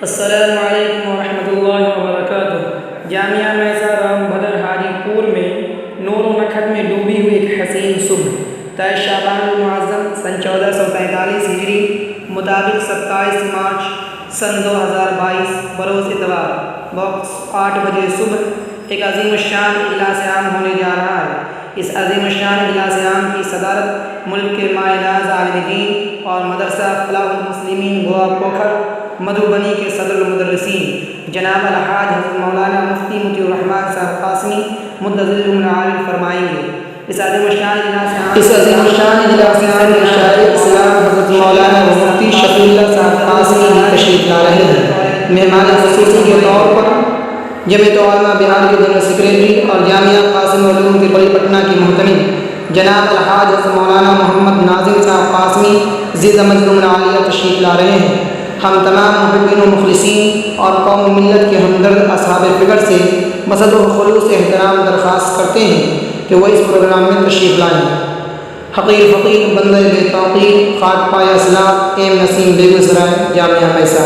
السلام علیکم ورحمۃ اللہ وبرکاتہ۔ جامعہ میسا رام بھدر حاجی پور میں نور و نکھت میں ڈوبی ہوئی ایک حسین صبح 23 شعبان المعظم سن 1445 ہجری مطابق 27 مارچ سن 2022 بروز اتوار وقت 8 بجے صبح ایک عظیم الشان اجلاس عام ہونے جا رہا ہے۔ اس عظیم الشان اجلاس عام کی صدارت ملک کے مائع ناز عالم دین اور مدرسہ فلاح المسلمین گوا پوکھر مدھوبنی کے صدر المدرسین جناب الحاج حضرت مولانا مفتی مطیع الرحمن صاحب قاسمی مدظل العالی فرمائیں گے۔ اس عظیم الشان اجلاس عام میں شاعر اسلام حضرت مولانا مفتی شفیع اللہ صاحب قاسمی بھی تشریف لا رہے ہیں۔ مہمان خصوصی کے طور پر جمعیت علماء بہار کے جنرل سیکریٹری اور جامعہ قاسم علوم کے بڑی پٹنہ کی محتمم جناب الحاج حضرت مولانا محمد ناظم صاحب قاسمی ذی مجلوم العالیہ تشریف لا رہے ہیں۔ ہم تمام محبین و مخلصین اور قوم و ملت کے ہمدرد اصحاب فکر سے بصد و خلوص احترام درخواست کرتے ہیں کہ وہ اس پروگرام میں تشریف لائیں۔ حقیر فقیر بندہ بے توقیر خاک پایہ اسلاف ایم نسیم بیگوسرائے جامعہ میسا۔